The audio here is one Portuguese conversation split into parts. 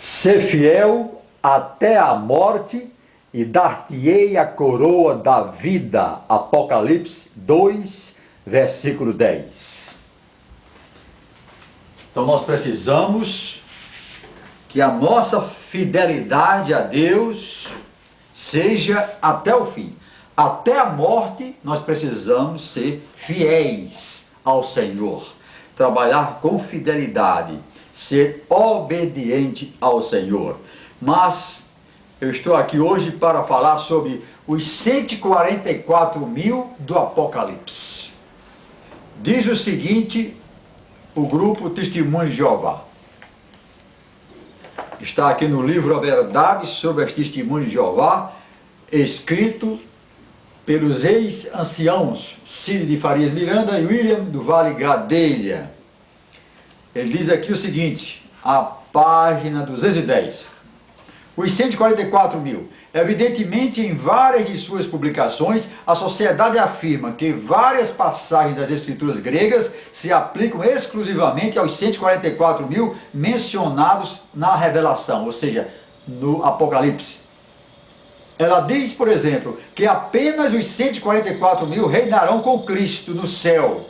Ser fiel até a morte e dar-te-ei a coroa da vida. Apocalipse 2, versículo 10. Então nós precisamos que a nossa fidelidade a Deus seja até o fim. Até a morte nós precisamos ser fiéis ao Senhor. Trabalhar com fidelidade, ser obediente ao Senhor. Mas eu estou aqui hoje para falar sobre os 144 mil do Apocalipse. Diz o seguinte, o grupo Testemunho de Jeová. Está aqui no livro A Verdade sobre as Testemunhas de Jeová, escrito pelos ex-anciãos Círio de Farias Miranda e William do Vale Gadelha. Ele diz aqui o seguinte, a página 210. Os 144 mil. Evidentemente, em várias de suas publicações, a sociedade afirma que várias passagens das escrituras gregas se aplicam exclusivamente aos 144 mil mencionados na Revelação, ou seja, no Apocalipse. Ela diz, por exemplo, que apenas os 144 mil reinarão com Cristo no céu.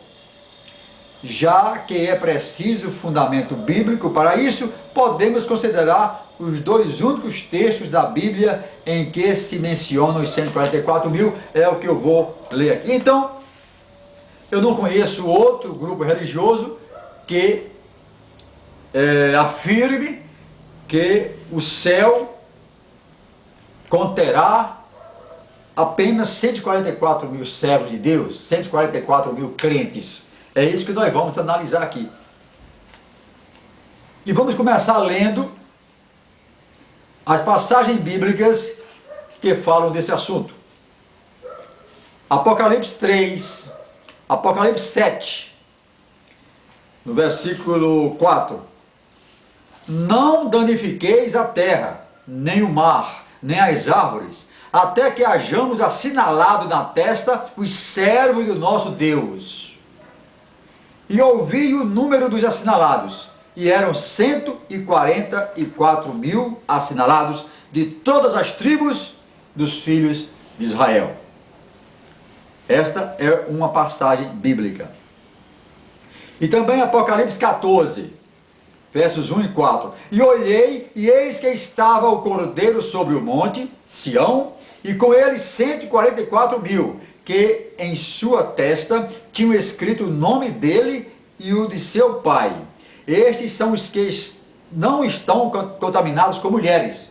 Já que é preciso fundamento bíblico para isso, podemos considerar os dois únicos textos da Bíblia em que se mencionam os 144 mil, é o que eu vou ler aqui. Então, eu não conheço outro grupo religioso que afirme que o céu conterá apenas 144 mil servos de Deus, 144 mil crentes. É isso que nós vamos analisar aqui. E vamos começar lendo as passagens bíblicas que falam desse assunto. Apocalipse 3, Apocalipse 7, no versículo 4. Não danifiqueis a terra, nem o mar, nem as árvores, até que hajamos assinalado na testa os servos do nosso Deus. E ouvi o número dos assinalados, e eram 144 mil assinalados de todas as tribos dos filhos de Israel. Esta é uma passagem bíblica. E também Apocalipse 14, versos 1 e 4. E olhei, e eis que estava o Cordeiro sobre o monte, Sião, e com ele 144 mil, que em sua testa tinham escrito o nome dele e o de seu pai. Estes são os que não estão contaminados com mulheres.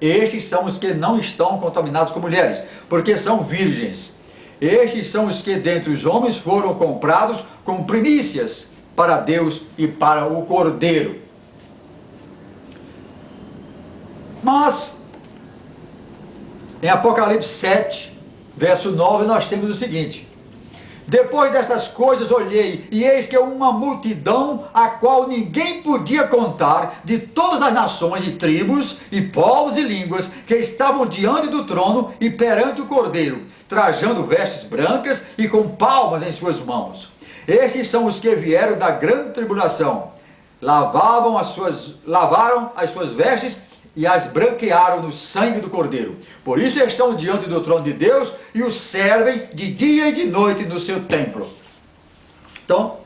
Estes são os que não estão contaminados com mulheres, porque são virgens. Estes são os que dentre os homens foram comprados com primícias para Deus e para o Cordeiro. Mas, em Apocalipse 7, verso 9, nós temos o seguinte. Depois destas coisas olhei, e eis que uma multidão, a qual ninguém podia contar, de todas as nações e tribos, e povos e línguas, que estavam diante do trono e perante o Cordeiro, trajando vestes brancas e com palmas em suas mãos. Estes são os que vieram da grande tribulação, lavaram as suas vestes e as branquearam no sangue do Cordeiro. Por isso estão diante do trono de Deus e o servem de dia e de noite no seu templo. Então,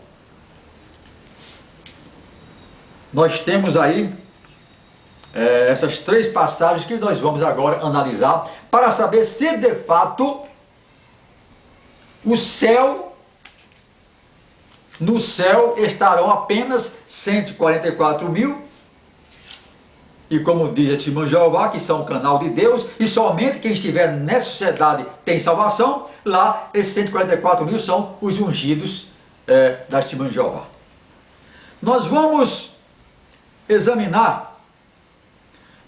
nós temos aí essas três passagens que nós vamos agora analisar para saber se de fato no céu estarão apenas 144 mil, e como diz a Testemunha de Jeová, que são o canal de Deus, e somente quem estiver nessa sociedade tem salvação. Lá, esses 144 mil são os ungidos da Testemunha de Jeová. Nós vamos examinar,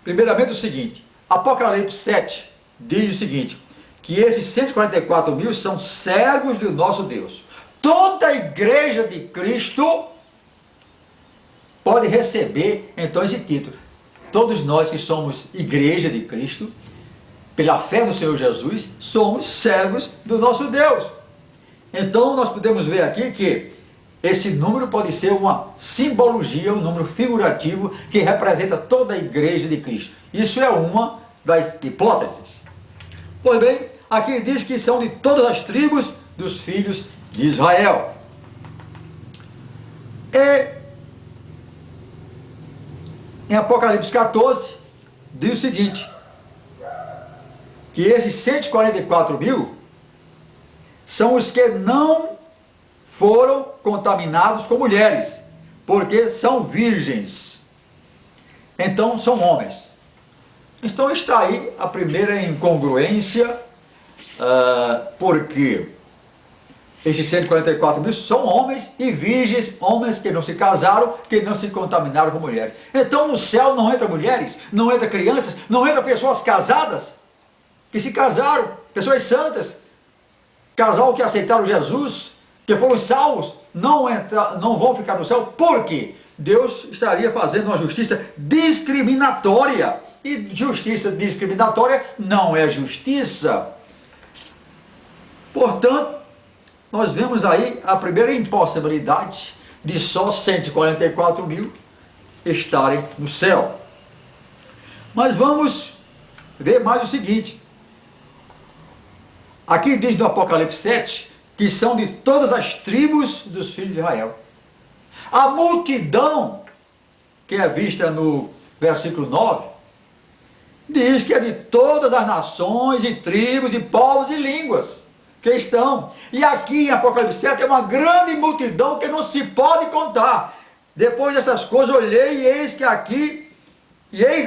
primeiramente, o seguinte. Apocalipse 7 diz o seguinte, que esses 144 mil são servos do nosso Deus. Toda a igreja de Cristo pode receber, então, esse título. Todos nós que somos igreja de Cristo, pela fé no Senhor Jesus, somos servos do nosso Deus. Então nós podemos ver aqui que esse número pode ser uma simbologia, um número figurativo que representa toda a igreja de Cristo. Isso é uma das hipóteses. Pois bem, aqui diz que são de todas as tribos dos filhos de Israel. E em Apocalipse 14, diz o seguinte, que esses 144 mil são os que não foram contaminados com mulheres, porque são virgens. Então são homens. Então está aí a primeira incongruência, porque esses 144 mil são homens e virgens, homens que não se casaram, que não se contaminaram com mulheres. Então no céu não entra mulheres, não entra crianças, não entra pessoas casadas, que se casaram, pessoas santas, casal que aceitaram Jesus, que foram salvos, não vão ficar no céu, porque Deus estaria fazendo uma justiça discriminatória. E justiça discriminatória não é justiça. Portanto, nós vemos aí a primeira impossibilidade de só 144 mil estarem no céu. Mas vamos ver mais o seguinte. Aqui diz no Apocalipse 7 que são de todas as tribos dos filhos de Israel. A multidão, que é vista no versículo 9, diz que é de todas as nações e tribos e povos e línguas que estão. E aqui em Apocalipse 7 é uma grande multidão que não se pode contar. Depois dessas coisas olhei e eis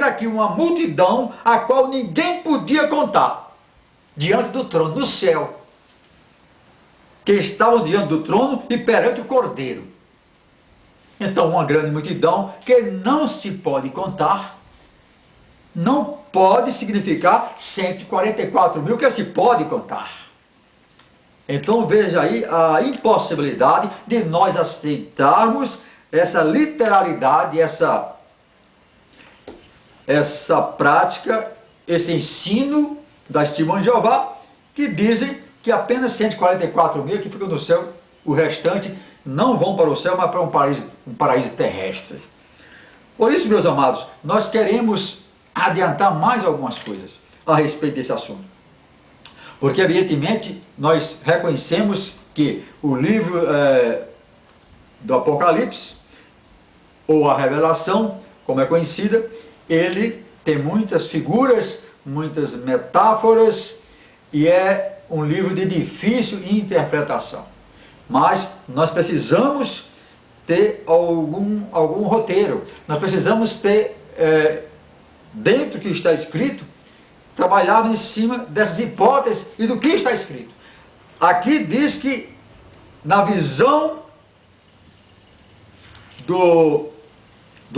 aqui uma multidão a qual ninguém podia contar, diante do trono, no céu, que estavam diante do trono e perante o Cordeiro. Então uma grande multidão que não se pode contar, não pode significar 144 mil que se pode contar. Então veja aí a impossibilidade de nós aceitarmos essa literalidade, essa prática, esse ensino das testemunhas de Jeová, que dizem que apenas 144 mil que ficam no céu, o restante não vão para o céu, mas para um paraíso terrestre. Por isso, meus amados, nós queremos adiantar mais algumas coisas a respeito desse assunto. Porque, evidentemente, nós reconhecemos que o livro do Apocalipse, ou a Revelação, como é conhecida, ele tem muitas figuras, muitas metáforas, e é um livro de difícil interpretação. Mas nós precisamos ter algum roteiro, nós precisamos ter, dentro do que está escrito, trabalhar em cima dessas hipóteses e do que está escrito. Aqui diz que, na visão do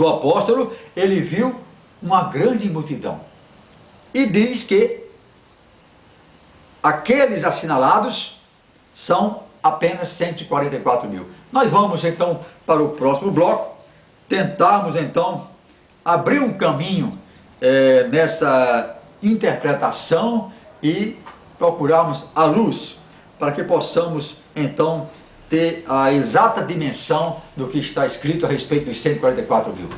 apóstolo, ele viu uma grande multidão. E diz que aqueles assinalados são apenas 144 mil. Nós vamos então para o próximo bloco, tentarmos então abrir um caminho nessa interpretação e procurarmos a luz para que possamos então ter a exata dimensão do que está escrito a respeito dos 144 mil.